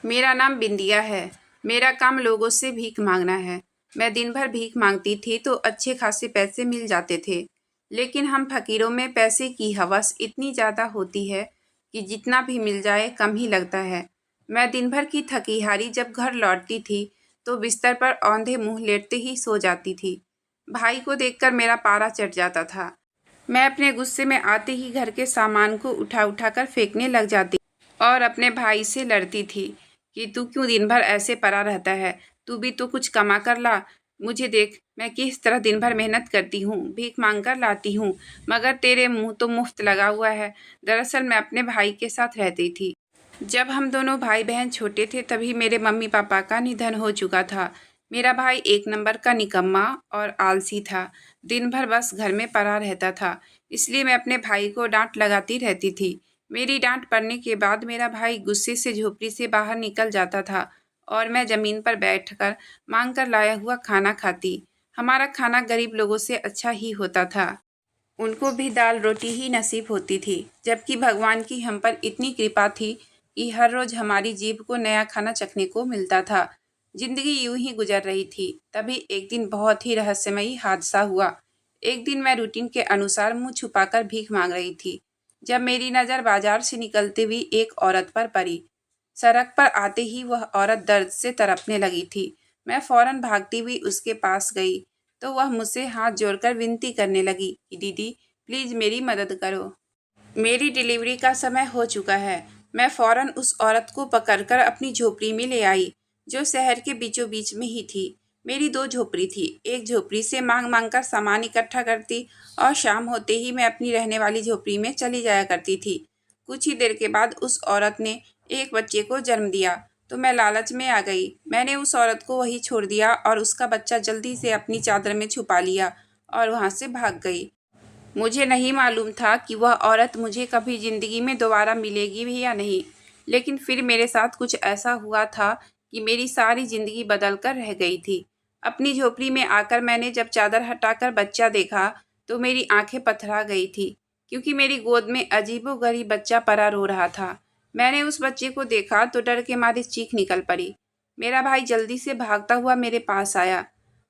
मेरा नाम बिंदिया है। मेरा काम लोगों से भीख मांगना है। मैं दिन भर भीख मांगती थी तो अच्छे खासे पैसे मिल जाते थे। लेकिन हम फकीरों में पैसे की हवस इतनी ज़्यादा होती है कि जितना भी मिल जाए कम ही लगता है। मैं दिन भर की थकी हारी जब घर लौटती थी तो बिस्तर पर औंधे मुंह लेटते ही सो जाती थी। भाई को देखकर मेरा पारा चढ़ जाता था। मैं अपने गुस्से में आते ही घर के सामान को उठा उठा कर फेंकने लग जाती और अपने भाई से लड़ती थी कि तू क्यों दिन भर ऐसे पड़ा रहता है, तू भी तो कुछ कमा कर ला। मुझे देख, मैं किस तरह दिन भर मेहनत करती हूँ, भीख मांग कर लाती हूँ, मगर तेरे मुंह तो मुफ्त लगा हुआ है। दरअसल मैं अपने भाई के साथ रहती थी। जब हम दोनों भाई बहन छोटे थे तभी मेरे मम्मी पापा का निधन हो चुका था। मेरा भाई एक नंबर का निकम्मा और आलसी था। दिन भर बस घर में पड़ा रहता था। इसलिए मैं अपने भाई को डांट लगाती रहती थी। मेरी डांट पड़ने के बाद मेरा भाई गुस्से से झोपड़ी से बाहर निकल जाता था और मैं ज़मीन पर बैठकर मांग कर लाया हुआ खाना खाती। हमारा खाना गरीब लोगों से अच्छा ही होता था। उनको भी दाल रोटी ही नसीब होती थी, जबकि भगवान की हम पर इतनी कृपा थी कि हर रोज़ हमारी जीभ को नया खाना चखने को मिलता था। जिंदगी यूं ही गुजर रही थी। तभी एक दिन बहुत ही रहस्यमयी हादसा हुआ। एक दिन मैं रूटीन के अनुसार मुंह छुपाकर भीख मांग रही थी जब मेरी नज़र बाजार से निकलती हुई एक औरत पर पड़ी। सड़क पर आते ही वह औरत दर्द से तड़पने लगी थी। मैं फौरन भागती हुई उसके पास गई तो वह मुझसे हाथ जोड़कर विनती करने लगी कि दीदी, प्लीज़ मेरी मदद करो। मेरी डिलीवरी का समय हो चुका है। मैं फौरन उस औरत को पकड़कर अपनी झोपड़ी में ले आई, जो शहर के बीचों बीच में ही थी। मेरी दो झोपड़ी थी। एक झोपड़ी से मांग मांग कर सामान इकट्ठा करती और शाम होते ही मैं अपनी रहने वाली झोपड़ी में चली जाया करती थी। कुछ ही देर के बाद उस औरत ने एक बच्चे को जन्म दिया तो मैं लालच में आ गई। मैंने उस औरत को वहीं छोड़ दिया और उसका बच्चा जल्दी से अपनी चादर में छुपा लिया और वहाँ से भाग गई। मुझे नहीं मालूम था कि वह औरत मुझे कभी ज़िंदगी में दोबारा मिलेगी भी या नहीं, लेकिन फिर मेरे साथ कुछ ऐसा हुआ था कि मेरी सारी ज़िंदगी बदल कर रह गई थी। अपनी झोपड़ी में आकर मैंने जब चादर हटाकर बच्चा देखा तो मेरी आंखें पथरा गई थी, क्योंकि मेरी गोद में अजीबोगरीब बच्चा पड़ा रो रहा था। मैंने उस बच्चे को देखा तो डर के मारे चीख निकल पड़ी। मेरा भाई जल्दी से भागता हुआ मेरे पास आया,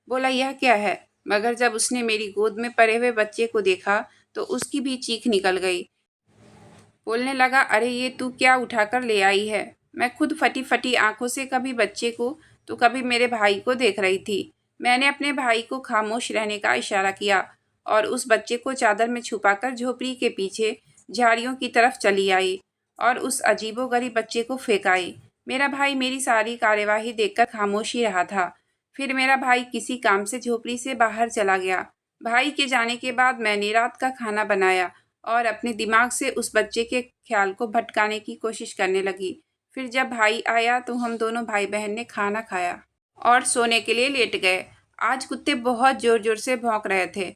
बोला यह क्या है, मगर जब उसने मेरी गोद में पड़े हुए बच्चे को देखा तो उसकी भी चीख निकल गई। बोलने लगा, अरे ये तू क्या उठाकर ले आई है। मैं खुद फटी फटी आंखों से कभी बच्चे को तो कभी मेरे भाई को देख रही थी। मैंने अपने भाई को खामोश रहने का इशारा किया और उस बच्चे को चादर में छुपाकर झोपड़ी के पीछे झाड़ियों की तरफ चली आई और उस अजीबोगरीब बच्चे को फेंक आई। मेरा भाई मेरी सारी कार्यवाही देखकर खामोश ही रहा था। फिर मेरा भाई किसी काम से झोपड़ी से बाहर चला गया। भाई के जाने के बाद मैंने रात का खाना बनाया और अपने दिमाग से उस बच्चे के ख्याल को भटकाने की कोशिश करने लगी। फिर जब भाई आया तो हम दोनों भाई बहन ने खाना खाया और सोने के लिए लेट गए। आज कुत्ते बहुत ज़ोर ज़ोर से भौंक रहे थे।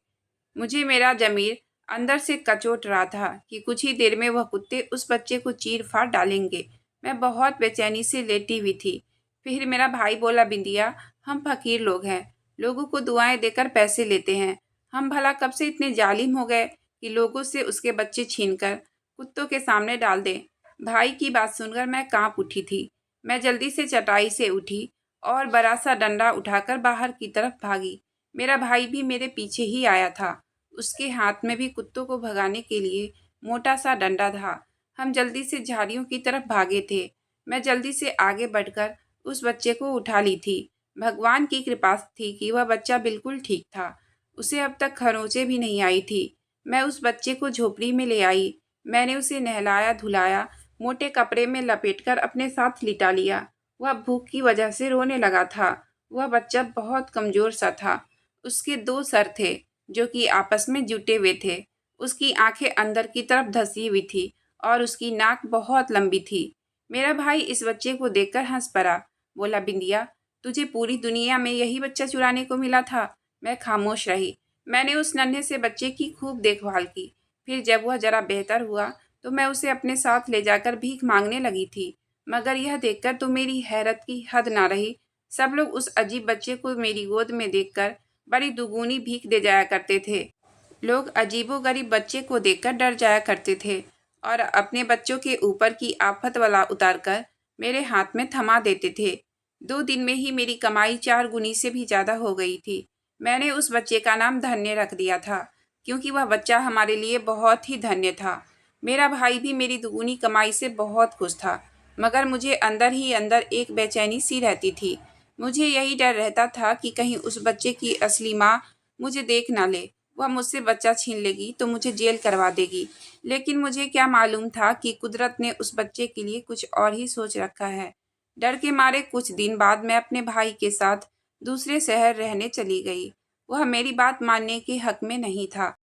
मुझे मेरा ज़मीर अंदर से कचोट रहा था कि कुछ ही देर में वह कुत्ते उस बच्चे को चीर फाड़ डालेंगे। मैं बहुत बेचैनी से लेटी हुई थी। फिर मेरा भाई बोला, बिंदिया, हम फकीर लोग हैं, लोगों को दुआएं देकर पैसे लेते हैं। हम भला कब से इतने जालिम हो गए कि लोगों से उसके बच्चे छीनकर कुत्तों के सामने डाल दें। भाई की बात सुनकर मैं कांप उठी थी। मैं जल्दी से चटाई से उठी और बड़ा सा डंडा उठाकर बाहर की तरफ भागी। मेरा भाई भी मेरे पीछे ही आया था। उसके हाथ में भी कुत्तों को भगाने के लिए मोटा सा डंडा था। हम जल्दी से झाड़ियों की तरफ भागे थे। मैं जल्दी से आगे बढ़कर उस बच्चे को उठा ली थी। भगवान की कृपा थी कि वह बच्चा बिल्कुल ठीक था। उसे अब तक खरोंचें भी नहीं आई थी। मैं उस बच्चे को झोपड़ी में ले आई। मैंने उसे नहलाया धुलाया, मोटे कपड़े में लपेटकर अपने साथ लिटा लिया। वह भूख की वजह से रोने लगा था। वह बच्चा बहुत कमज़ोर सा था। उसके दो सर थे जो कि आपस में जुटे हुए थे। उसकी आंखें अंदर की तरफ धंसी हुई थी और उसकी नाक बहुत लंबी थी। मेरा भाई इस बच्चे को देखकर हंस पड़ा। बोला, बिंदिया, तुझे पूरी दुनिया में यही बच्चा चुराने को मिला था। मैं खामोश रही। मैंने उस नन्हे से बच्चे की खूब देखभाल की। फिर जब वह जरा बेहतर हुआ तो मैं उसे अपने साथ ले जाकर भीख मांगने लगी थी। मगर यह देखकर तो मेरी हैरत की हद ना रही। सब लोग उस अजीब बच्चे को मेरी गोद में देखकर बड़ी दुगुनी भीख दे जाया करते थे। लोग अजीबोगरीब बच्चे को देखकर डर जाया करते थे और अपने बच्चों के ऊपर की आफत वाला उतारकर मेरे हाथ में थमा देते थे। 2 दिन में ही मेरी कमाई 4 गुनी से भी ज़्यादा हो गई थी। मैंने उस बच्चे का नाम धन्य रख दिया था, क्योंकि वह बच्चा हमारे लिए बहुत ही धन्य था। मेरा भाई भी मेरी दुगुनी कमाई से बहुत खुश था, मगर मुझे अंदर ही अंदर एक बेचैनी सी रहती थी। मुझे यही डर रहता था कि कहीं उस बच्चे की असली माँ मुझे देख ना ले, वह मुझसे बच्चा छीन लेगी तो मुझे जेल करवा देगी। लेकिन मुझे क्या मालूम था कि कुदरत ने उस बच्चे के लिए कुछ और ही सोच रखा है। डर के मारे कुछ दिन बाद मैं अपने भाई के साथ दूसरे शहर रहने चली गई। वह मेरी बात मानने के हक में नहीं था,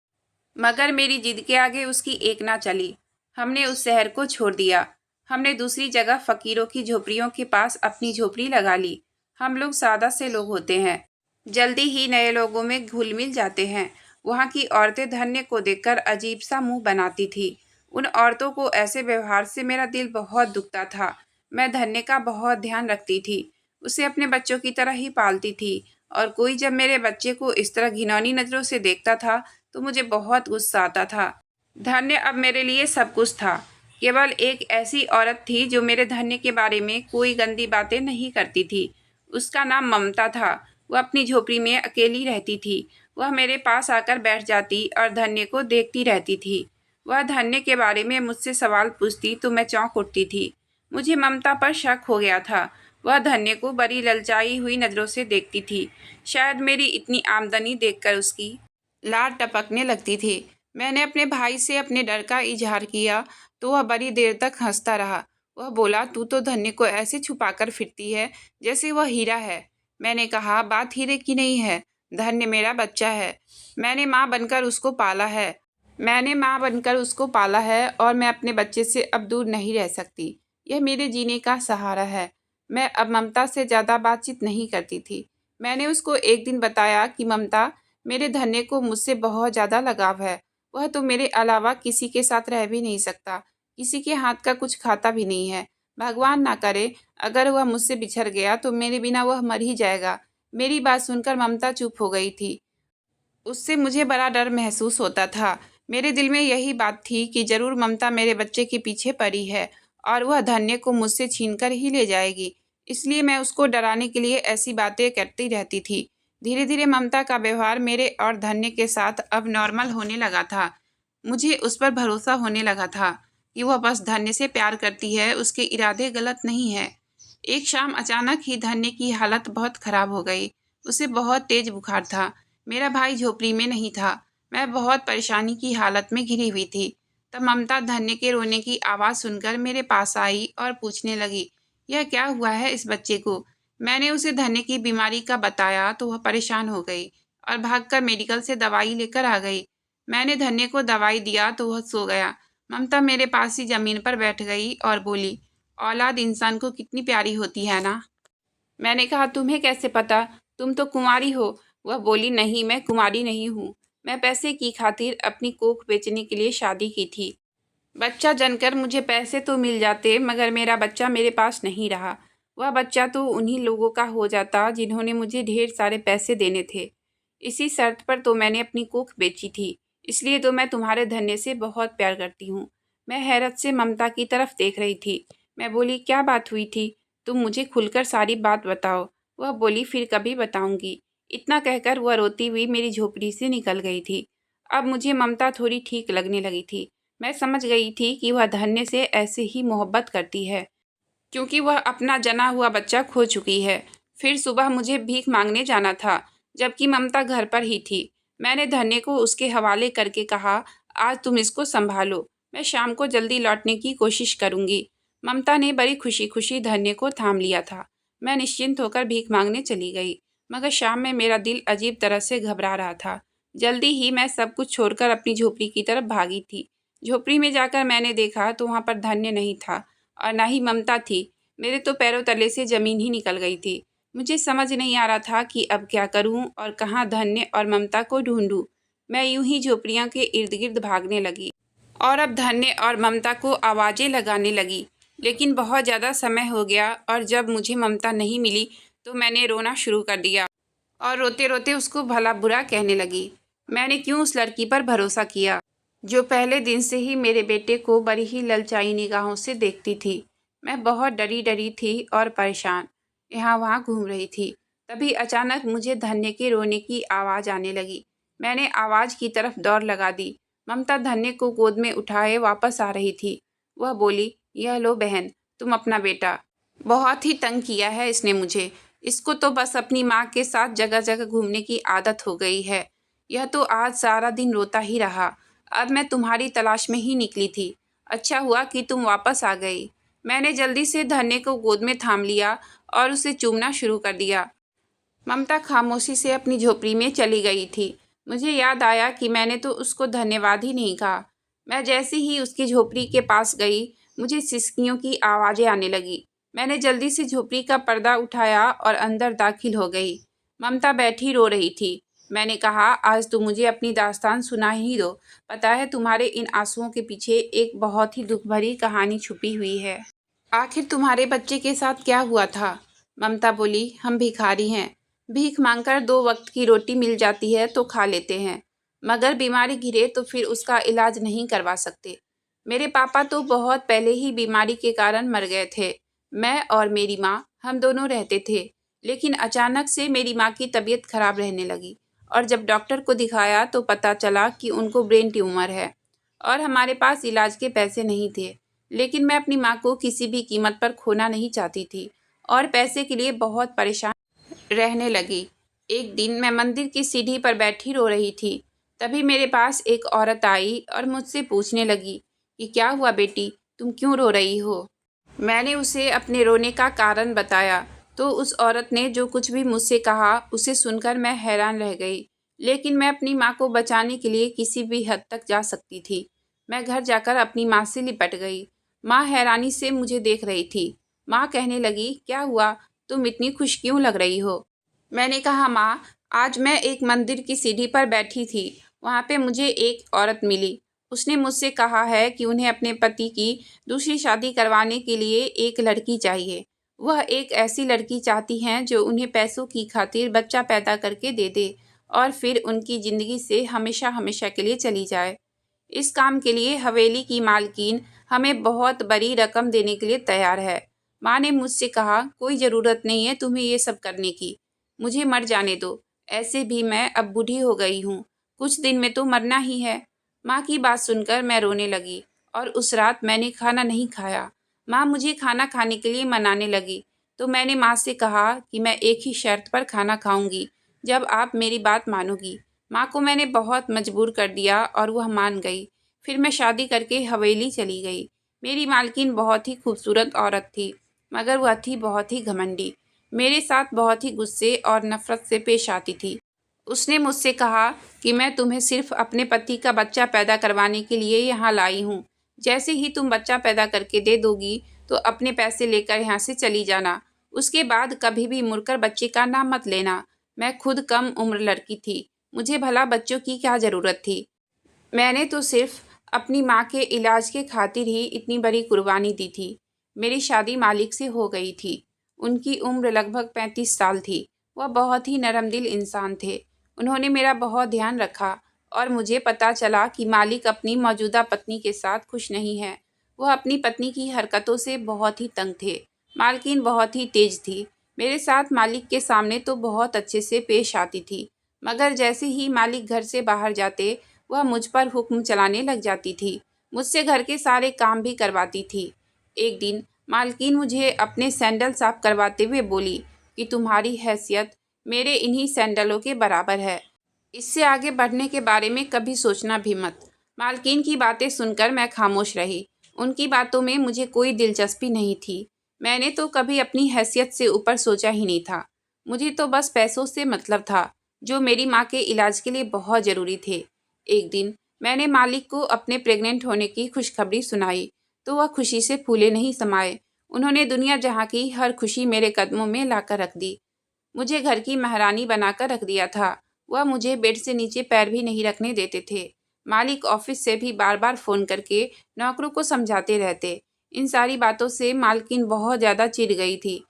मगर मेरी जिद के आगे उसकी एक ना चली। हमने उस शहर को छोड़ दिया। हमने दूसरी जगह फकीरों की झोपड़ियों के पास अपनी झोपड़ी लगा ली। हम लोग सादा से लोग होते हैं, जल्दी ही नए लोगों में घुल मिल जाते हैं। वहाँ की औरतें धन्य को देखकर अजीब सा मुंह बनाती थी। उन औरतों को ऐसे व्यवहार से मेरा दिल बहुत दुखता था। मैं धन्य का बहुत ध्यान रखती थी, उसे अपने बच्चों की तरह ही पालती थी, और कोई जब मेरे बच्चे को इस तरह घिनौनी नज़रों से देखता था तो मुझे बहुत गुस्सा आता था। धन्य अब मेरे लिए सब कुछ था। केवल एक ऐसी औरत थी जो मेरे धन्य के बारे में कोई गंदी बातें नहीं करती थी। उसका नाम ममता था। वह अपनी झोपड़ी में अकेली रहती थी। वह मेरे पास आकर बैठ जाती और धन्य को देखती रहती थी। वह धन्य के बारे में मुझसे सवाल पूछती तो मैं चौंक उठती थी। मुझे ममता पर शक हो गया था। वह धन्य को बड़ी ललचाई हुई नज़रों से देखती थी। शायद मेरी इतनी आमदनी देखकर उसकी लार टपकने लगती थी। मैंने अपने भाई से अपने डर का इजहार किया तो वह बड़ी देर तक हंसता रहा। वह बोला, तू तो धन्य को ऐसे छुपाकर फिरती है जैसे वह हीरा है। मैंने कहा, बात हीरे की नहीं है, धन्य मेरा बच्चा है। मैंने माँ बनकर उसको पाला है और मैं अपने बच्चे से अब दूर नहीं रह सकती। यह मेरे जीने का सहारा है। मैं अब ममता से ज़्यादा बातचीत नहीं करती थी। मैंने उसको एक दिन बताया कि ममता, मेरे धन्य को मुझसे बहुत ज़्यादा लगाव है। वह तो मेरे अलावा किसी के साथ रह भी नहीं सकता, किसी के हाथ का कुछ खाता भी नहीं है। भगवान ना करे अगर वह मुझसे बिछड़ गया तो मेरे बिना वह मर ही जाएगा। मेरी बात सुनकर ममता चुप हो गई थी। उससे मुझे बड़ा डर महसूस होता था। मेरे दिल में यही बात थी कि ज़रूर ममता मेरे बच्चे के पीछे पड़ी है और वह धन्य को मुझसे छीनकर ही ले जाएगी। इसलिए मैं उसको डराने के लिए ऐसी बातें करती रहती थी। धीरे धीरे ममता का व्यवहार मेरे और धन्य के साथ अब नॉर्मल होने लगा था। मुझे उस पर भरोसा होने लगा था कि वह बस धन्य से प्यार करती है, उसके इरादे गलत नहीं है। एक शाम अचानक ही धन्य की हालत बहुत खराब हो गई। उसे बहुत तेज बुखार था। मेरा भाई झोपड़ी में नहीं था। मैं बहुत परेशानी की हालत में घिरी हुई थी। तब ममता धन्य के रोने की आवाज़ सुनकर मेरे पास आई और पूछने लगी, यह क्या हुआ है इस बच्चे को? मैंने उसे धन्य की बीमारी का बताया तो वह परेशान हो गई और भागकर मेडिकल से दवाई लेकर आ गई। मैंने धन्य को दवाई दिया तो वह सो गया। ममता मेरे पास ही ज़मीन पर बैठ गई और बोली, औलाद इंसान को कितनी प्यारी होती है ना। मैंने कहा, तुम्हें कैसे पता? तुम तो कुंवारी हो। वह बोली, नहीं, मैं कुंवारी नहीं हूँ। मैं पैसे की खातिर अपनी कोख बेचने के लिए शादी की थी। बच्चा जनकर मुझे पैसे तो मिल जाते, मगर मेरा बच्चा मेरे पास नहीं रहा। वह बच्चा तो उन्हीं लोगों का हो जाता जिन्होंने मुझे ढेर सारे पैसे देने थे। इसी शर्त पर तो मैंने अपनी कोख बेची थी। इसलिए तो मैं तुम्हारे धन्य से बहुत प्यार करती हूँ। मैं हैरत से ममता की तरफ देख रही थी। मैं बोली, क्या बात हुई थी? तुम मुझे खुलकर सारी बात बताओ। वह बोली, फिर कभी बताऊंगी। इतना कहकर वह रोती हुई मेरी झोपड़ी से निकल गई थी। अब मुझे ममता थोड़ी ठीक लगने लगी थी। मैं समझ गई थी कि वह धन्य से ऐसे ही मोहब्बत करती है, क्योंकि वह अपना जना हुआ बच्चा खो चुकी है। फिर सुबह मुझे भीख मांगने जाना था, जबकि ममता घर पर ही थी। मैंने धन्य को उसके हवाले करके कहा, आज तुम इसको संभालो, मैं शाम को जल्दी लौटने की कोशिश करूंगी। ममता ने बड़ी खुशी खुशी धन्य को थाम लिया था। मैं निश्चिंत होकर भीख मांगने चली गई, मगर शाम में मेरा दिल अजीब तरह से घबरा रहा था। जल्दी ही मैं सब कुछ छोड़कर अपनी झोपड़ी की तरफ भागी थी। झोपड़ी में जाकर मैंने देखा तो वहाँ पर धन्य नहीं था और ना ही ममता थी। मेरे तो पैरों तले से ज़मीन ही निकल गई थी। मुझे समझ नहीं आ रहा था कि अब क्या करूं और कहाँ धन्य और ममता को ढूंढूं। मैं यूं ही झोपड़ियाँ के इर्द गिर्द भागने लगी और अब धन्य और ममता को आवाज़ें लगाने लगी। लेकिन बहुत ज़्यादा समय हो गया और जब मुझे ममता नहीं मिली तो मैंने रोना शुरू कर दिया और रोते रोते उसको भला बुरा कहने लगी। मैंने क्यों उस लड़की पर भरोसा किया जो पहले दिन से ही मेरे बेटे को बड़ी ही ललचाई निगाहों से देखती थी। मैं बहुत डरी डरी थी और परेशान यहाँ वहाँ घूम रही थी। तभी अचानक मुझे धन्य के रोने की आवाज़ आने लगी। मैंने आवाज़ की तरफ दौड़ लगा दी। ममता धन्य को गोद में उठाए वापस आ रही थी। वह बोली, यह लो बहन, तुम अपना बेटा। बहुत ही तंग किया है इसने मुझे। इसको तो बस अपनी माँ के साथ जगह जगह घूमने की आदत हो गई है। यह तो आज सारा दिन रोता ही रहा। अब मैं तुम्हारी तलाश में ही निकली थी। अच्छा हुआ कि तुम वापस आ गई। मैंने जल्दी से धन्य को गोद में थाम लिया और उसे चूमना शुरू कर दिया। ममता खामोशी से अपनी झोपड़ी में चली गई थी। मुझे याद आया कि मैंने तो उसको धन्यवाद ही नहीं कहा। मैं जैसे ही उसकी झोपड़ी के पास गई, मुझे सिसकियों की आवाज़ें आने लगी। मैंने जल्दी से झोपड़ी का पर्दा उठाया और अंदर दाखिल हो गई। ममता बैठी रो रही थी। मैंने कहा, आज तुम मुझे अपनी दास्तान सुना ही दो। पता है, तुम्हारे इन आंसुओं के पीछे एक बहुत ही दुख भरी कहानी छुपी हुई है। आखिर तुम्हारे बच्चे के साथ क्या हुआ था? ममता बोली, हम भिखारी हैं। भीख मांगकर 2 वक्त की रोटी मिल जाती है तो खा लेते हैं, मगर बीमारी घिरे तो फिर उसका इलाज नहीं करवा सकते। मेरे पापा तो बहुत पहले ही बीमारी के कारण मर गए थे। मैं और मेरी माँ, हम दोनों रहते थे। लेकिन अचानक से मेरी माँ की तबीयत खराब रहने लगी और जब डॉक्टर को दिखाया तो पता चला कि उनको ब्रेन ट्यूमर है और हमारे पास इलाज के पैसे नहीं थे। लेकिन मैं अपनी माँ को किसी भी कीमत पर खोना नहीं चाहती थी और पैसे के लिए बहुत परेशान रहने लगी। एक दिन मैं मंदिर की सीढ़ी पर बैठी रो रही थी। तभी मेरे पास एक औरत आई और मुझसे पूछने लगी कि क्या हुआ बेटी, तुम क्यों रो रही हो? मैंने उसे अपने रोने का कारण बताया तो उस औरत ने जो कुछ भी मुझसे कहा उसे सुनकर मैं हैरान रह गई। लेकिन मैं अपनी माँ को बचाने के लिए किसी भी हद तक जा सकती थी। मैं घर जाकर अपनी माँ से लिपट गई। माँ हैरानी से मुझे देख रही थी। माँ कहने लगी, क्या हुआ, तुम इतनी खुश क्यों लग रही हो? मैंने कहा, माँ, आज मैं एक मंदिर की सीढ़ी पर बैठी थी। वहाँ पे मुझे एक औरत मिली। उसने मुझसे कहा है कि उन्हें अपने पति की दूसरी शादी करवाने के लिए एक लड़की चाहिए। वह एक ऐसी लड़की चाहती हैं जो उन्हें पैसों की खातिर बच्चा पैदा करके दे दे और फिर उनकी ज़िंदगी से हमेशा हमेशा के लिए चली जाए। इस काम के लिए हवेली की मालकिन हमें बहुत बड़ी रकम देने के लिए तैयार है। माँ ने मुझसे कहा, कोई ज़रूरत नहीं है तुम्हें ये सब करने की, मुझे मर जाने दो। ऐसे भी मैं अब बूढ़ी हो गई हूँ, कुछ दिन में तो मरना ही है। माँ की बात सुनकर मैं रोने लगी और उस रात मैंने खाना नहीं खाया। माँ मुझे खाना खाने के लिए मनाने लगी तो मैंने माँ से कहा कि मैं एक ही शर्त पर खाना खाऊंगी, जब आप मेरी बात मानोगी। माँ को मैंने बहुत मजबूर कर दिया और वह मान गई। फिर मैं शादी करके हवेली चली गई। मेरी मालकिन बहुत ही खूबसूरत औरत थी, मगर वह थी बहुत ही घमंडी। मेरे साथ बहुत ही गुस्से और नफ़रत से पेश आती थी। उसने मुझसे कहा कि मैं तुम्हें सिर्फ अपने पति का बच्चा पैदा करवाने के लिए यहाँ लाई हूँ। जैसे ही तुम बच्चा पैदा करके दे दोगी तो अपने पैसे लेकर यहाँ से चली जाना। उसके बाद कभी भी मुड़कर बच्चे का नाम मत लेना। मैं खुद कम उम्र लड़की थी, मुझे भला बच्चों की क्या ज़रूरत थी? मैंने तो सिर्फ अपनी माँ के इलाज के खातिर ही इतनी बड़ी कुर्बानी दी थी। मेरी शादी मालिक से हो गई थी। उनकी उम्र लगभग 35 साल थी। वह बहुत ही नरमदिल इंसान थे। उन्होंने मेरा बहुत ध्यान रखा और मुझे पता चला कि मालिक अपनी मौजूदा पत्नी के साथ खुश नहीं है। वह अपनी पत्नी की हरकतों से बहुत ही तंग थे। मालकिन बहुत ही तेज थी। मेरे साथ मालिक के सामने तो बहुत अच्छे से पेश आती थी, मगर जैसे ही मालिक घर से बाहर जाते वह मुझ पर हुक्म चलाने लग जाती थी। मुझसे घर के सारे काम भी करवाती थी। एक दिन मालकिन मुझे अपने सैंडल साफ करवाते हुए बोली कि तुम्हारी हैसियत मेरे इन्हीं सैंडलों के बराबर है। इससे आगे बढ़ने के बारे में कभी सोचना भी मत। मालकिन की बातें सुनकर मैं खामोश रही। उनकी बातों में मुझे कोई दिलचस्पी नहीं थी। मैंने तो कभी अपनी हैसियत से ऊपर सोचा ही नहीं था। मुझे तो बस पैसों से मतलब था, जो मेरी माँ के इलाज के लिए बहुत ज़रूरी थे। एक दिन मैंने मालिक को अपने प्रेग्नेंट होने की खुशखबरी सुनाई तो वह खुशी से फूले नहीं समाये। उन्होंने दुनिया जहाँ की हर खुशी मेरे कदमों में लाकर रख दी। मुझे घर की महारानी बनाकर रख दिया था। वह मुझे बेड से नीचे पैर भी नहीं रखने देते थे। मालिक ऑफिस से भी बार बार फ़ोन करके नौकरों को समझाते रहते। इन सारी बातों से मालकिन बहुत ज़्यादा चिढ़ गई थी।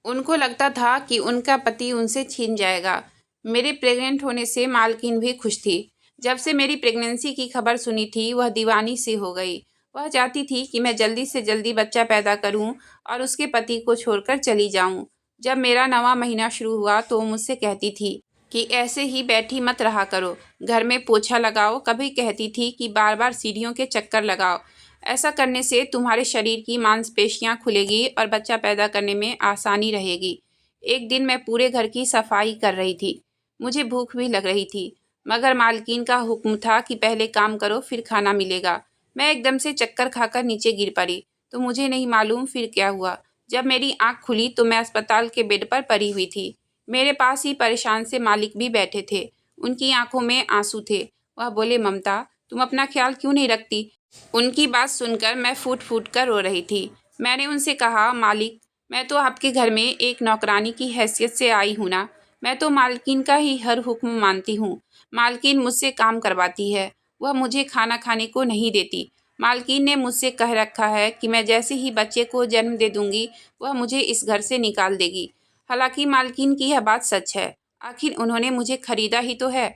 उनको लगता था कि उनका पति उनसे छीन जाएगा। मेरे प्रेग्नेंट होने से मालकिन भी खुश थी। जब से मेरी प्रेगनेंसी की खबर सुनी थी वह दीवानी सी हो गई। वह चाहती थी कि मैं जल्दी से जल्दी बच्चा पैदा करूं और उसके पति को छोड़कर चली जाऊं। जब मेरा 9वां महीना शुरू हुआ तो वो मुझसे कहती थी कि ऐसे ही बैठी मत रहा करो, घर में पोछा लगाओ। कभी कहती थी कि बार बार सीढ़ियों के चक्कर लगाओ, ऐसा करने से तुम्हारे शरीर की मांसपेशियां खुलेगी और बच्चा पैदा करने में आसानी रहेगी। एक दिन मैं पूरे घर की सफाई कर रही थी। मुझे भूख भी लग रही थी, मगर मालकिन का हुक्म था कि पहले काम करो फिर खाना मिलेगा। मैं एकदम से चक्कर खाकर नीचे गिर पड़ी। तो मुझे नहीं मालूम फिर क्या हुआ। जब मेरी आंख खुली तो मैं अस्पताल के बेड पर पड़ी हुई थी। मेरे पास ही परेशान से मालिक भी बैठे थे। उनकी आंखों में आंसू थे। वह बोले, ममता, तुम अपना ख्याल क्यों नहीं रखती? उनकी बात सुनकर मैं फूट फूट कर रो रही थी। मैंने उनसे कहा, मालिक, मैं तो आपके घर में एक नौकरानी की हैसियत से आई हूँ ना। मैं तो मालकिन का ही हर हुक्म मानती हूँ। मालकिन मुझसे काम करवाती है, वह मुझे खाना खाने को नहीं देती। मालकिन ने मुझसे कह रखा है कि मैं जैसे ही बच्चे को जन्म दे दूंगी वह मुझे इस घर से निकाल देगी। हालांकि मालकिन की यह बात सच है। आखिर उन्होंने मुझे खरीदा ही तो है।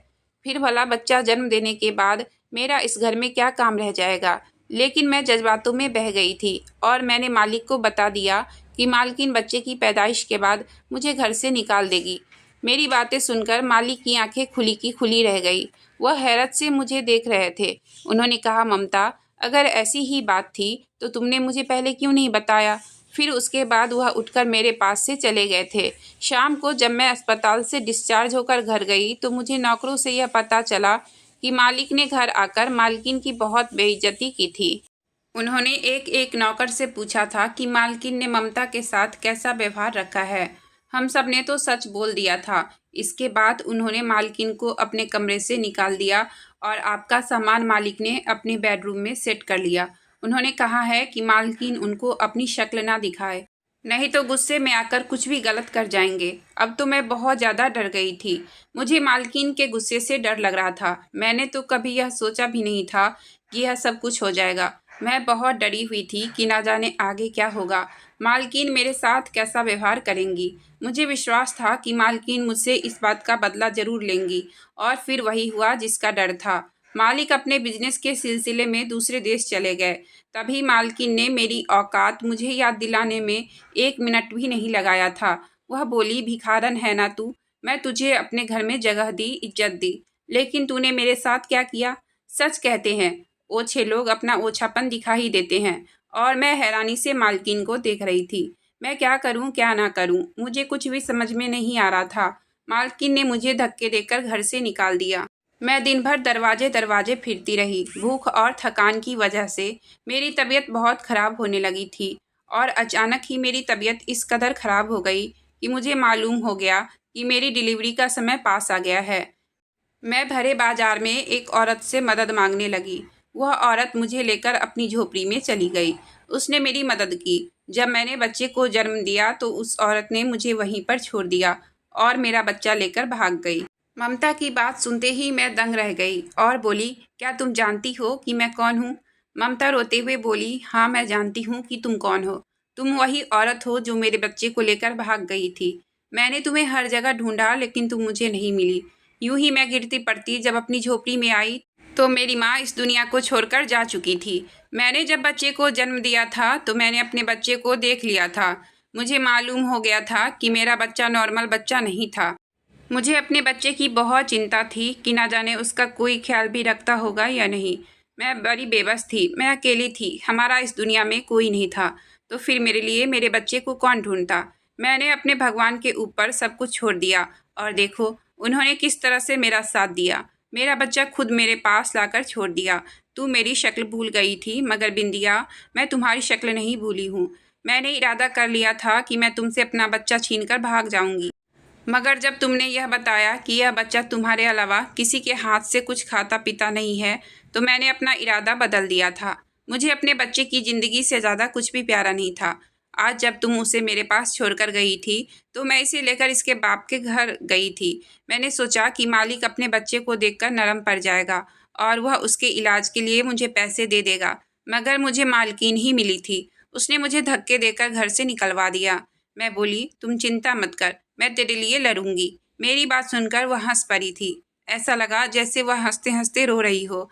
फिर भला बच्चा जन्म देने के बाद मेरा इस घर में क्या काम रह जाएगा? लेकिन मैं जज्बातों में बह गई थी और मैंने मालिक को बता दिया कि मालकिन बच्चे की पैदाइश के बाद मुझे घर से निकाल देगी। मेरी बातें सुनकर मालिक की आंखें खुली की खुली रह गई। वह हैरत से मुझे देख रहे थे। उन्होंने कहा, ममता, अगर ऐसी ही बात थी तो तुमने मुझे पहले क्यों नहीं बताया? फिर उसके बाद वह उठकर मेरे पास से चले गए थे। शाम को जब मैं अस्पताल से डिस्चार्ज होकर घर गई तो मुझे नौकरों से यह पता चला कि मालिक ने घर आकर मालकिन की बहुत बेइज्जती की थी। उन्होंने एक एक नौकर से पूछा था कि मालकिन ने ममता के साथ कैसा व्यवहार रखा है। हम सब ने तो सच बोल दिया था। इसके बाद उन्होंने मालकिन को अपने कमरे से निकाल दिया और आपका सामान मालिक ने अपने बेडरूम में सेट कर लिया। उन्होंने कहा है कि मालकिन उनको अपनी शक्ल ना दिखाए, नहीं तो गुस्से में आकर कुछ भी गलत कर जाएंगे। अब तो मैं बहुत ज़्यादा डर गई थी। मुझे मालकिन के गुस्से से डर लग रहा था। मैंने तो कभी यह सोचा भी नहीं था कि यह सब कुछ हो जाएगा। मैं बहुत डरी हुई थी कि ना जाने आगे क्या होगा, मालकिन मेरे साथ कैसा व्यवहार करेंगी। मुझे विश्वास था कि मालकिन मुझसे इस बात का बदला जरूर लेंगी और फिर वही हुआ जिसका डर था। मालिक अपने बिजनेस के सिलसिले में दूसरे देश चले गए। तभी मालकिन ने मेरी औकात मुझे याद दिलाने में 1 मिनट भी नहीं लगाया था। वह बोली, भिखारन है ना तू, मैं तुझे अपने घर में जगह दी, इज्जत दी, लेकिन तूने मेरे साथ क्या किया? सच कहते हैं, ओछे लोग अपना ओछापन दिखा ही देते हैं। और मैं हैरानी से मालकिन को देख रही थी। मैं क्या करूं क्या ना करूं, मुझे कुछ भी समझ में नहीं आ रहा था। मालकिन ने मुझे धक्के देकर घर से निकाल दिया। मैं दिन भर दरवाजे दरवाजे फिरती रही। भूख और थकान की वजह से मेरी तबीयत बहुत ख़राब होने लगी थी और अचानक ही मेरी तबीयत इस कदर ख़राब हो गई कि मुझे मालूम हो गया कि मेरी डिलीवरी का समय पास आ गया है। मैं भरे बाजार में एक औरत से मदद मांगने लगी। वह औरत मुझे लेकर अपनी झोपड़ी में चली गई। उसने मेरी मदद की। जब मैंने बच्चे को जन्म दिया तो उस औरत ने मुझे वहीं पर छोड़ दिया और मेरा बच्चा लेकर भाग गई। ममता की बात सुनते ही मैं दंग रह गई और बोली, क्या तुम जानती हो कि मैं कौन हूँ? ममता रोते हुए बोली, हाँ, मैं जानती हूँ कि तुम कौन हो। तुम वही औरत हो जो मेरे बच्चे को लेकर भाग गई थी। मैंने तुम्हें हर जगह ढूंढा लेकिन तुम मुझे नहीं मिली। यूं ही मैं गिरती पड़ती जब अपनी झोपड़ी में आई तो मेरी माँ इस दुनिया को छोड़कर जा चुकी थी। मैंने जब बच्चे को जन्म दिया था तो मैंने अपने बच्चे को देख लिया था। मुझे मालूम हो गया था कि मेरा बच्चा नॉर्मल बच्चा नहीं था। मुझे अपने बच्चे की बहुत चिंता थी कि ना जाने उसका कोई ख्याल भी रखता होगा या नहीं। मैं बड़ी बेबस थी, मैं अकेली थी, हमारा इस दुनिया में कोई नहीं था। तो फिर मेरे लिए मेरे बच्चे को कौन ढूंढता? मैंने अपने भगवान के ऊपर सब कुछ छोड़ दिया और देखो उन्होंने किस तरह से मेरा साथ दिया। मेरा बच्चा खुद मेरे पास लाकर छोड़ दिया। तू मेरी शक्ल भूल गई थी, मगर बिंदिया, मैं तुम्हारी शक्ल नहीं भूली हूँ। मैंने इरादा कर लिया था कि मैं तुमसे अपना बच्चा छीनकर भाग जाऊंगी, मगर जब तुमने यह बताया कि यह बच्चा तुम्हारे अलावा किसी के हाथ से कुछ खाता पीता नहीं है तो मैंने अपना इरादा बदल दिया था। मुझे अपने बच्चे की ज़िंदगी से ज़्यादा कुछ भी प्यारा नहीं था। आज जब तुम उसे मेरे पास छोड़कर गई थी तो मैं इसे लेकर इसके बाप के घर गई थी। मैंने सोचा कि मालिक अपने बच्चे को देखकर नरम पड़ जाएगा और वह उसके इलाज के लिए मुझे पैसे दे देगा, मगर मुझे मालकिन ही मिली थी। उसने मुझे धक्के देकर घर से निकलवा दिया। मैं बोली, तुम चिंता मत कर, मैं तेरे लिए लड़ूंगी। मेरी बात सुनकर वह हंस पड़ी थी। ऐसा लगा जैसे वह हंसते हंसते रो रही हो।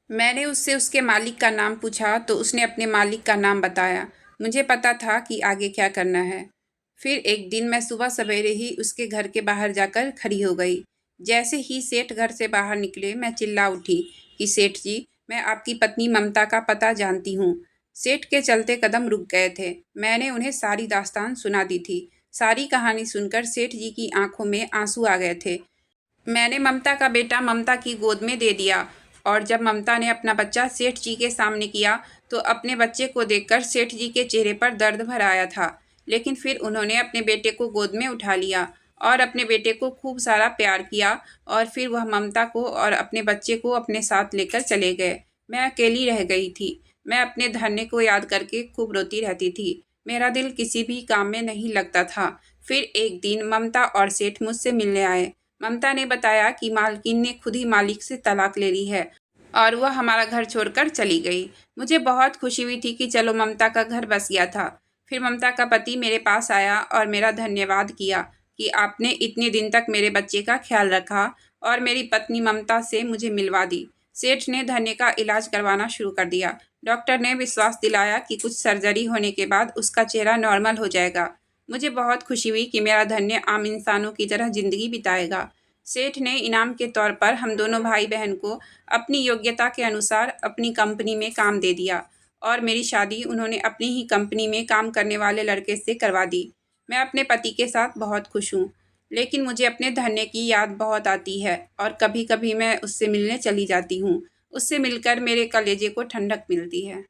मैंने उससे उसके मालिक का नाम पूछा तो उसने अपने मालिक का नाम बताया। मुझे पता था कि आगे क्या करना है। फिर एक दिन मैं सुबह सवेरे ही उसके घर के बाहर जाकर खड़ी हो गई। जैसे ही सेठ घर से बाहर निकले मैं चिल्ला उठी कि सेठ जी, मैं आपकी पत्नी ममता का पता जानती हूँ। सेठ के चलते कदम रुक गए थे। मैंने उन्हें सारी दास्तान सुना दी थी। सारी कहानी सुनकर सेठ जी की आंखों में आंसू आ गए थे। मैंने ममता का बेटा ममता की गोद में दे दिया और जब ममता ने अपना बच्चा सेठ जी के सामने किया तो अपने बच्चे को देखकर सेठ जी के चेहरे पर दर्द भर आया था। लेकिन फिर उन्होंने अपने बेटे को गोद में उठा लिया और अपने बेटे को खूब सारा प्यार किया और फिर वह ममता को और अपने बच्चे को अपने साथ लेकर चले गए। मैं अकेली रह गई थी। मैं अपने धन्य को याद करके खूब रोती रहती थी। मेरा दिल किसी भी काम में नहीं लगता था। फिर एक दिन ममता और सेठ मुझसे मिलने आए। ममता ने बताया कि मालकिन ने खुद ही मालिक से तलाक ले ली है और वह हमारा घर छोड़कर चली गई। मुझे बहुत खुशी हुई थी कि चलो ममता का घर बस गया था। फिर ममता का पति मेरे पास आया और मेरा धन्यवाद किया कि आपने इतने दिन तक मेरे बच्चे का ख्याल रखा और मेरी पत्नी ममता से मुझे मिलवा दी। सेठ ने धन्य का इलाज करवाना शुरू कर दिया। डॉक्टर ने विश्वास दिलाया कि कुछ सर्जरी होने के बाद उसका चेहरा नॉर्मल हो जाएगा। मुझे बहुत खुशी हुई कि मेरा धन्य आम इंसानों की तरह जिंदगी बिताएगा। सेठ ने इनाम के तौर पर हम दोनों भाई बहन को अपनी योग्यता के अनुसार अपनी कंपनी में काम दे दिया और मेरी शादी उन्होंने अपनी ही कंपनी में काम करने वाले लड़के से करवा दी। मैं अपने पति के साथ बहुत खुश हूँ, लेकिन मुझे अपने धन्य की याद बहुत आती है और कभी कभी मैं उससे मिलने चली जाती हूँ। उससे मिलकर मेरे कलेजे को ठंडक मिलती है।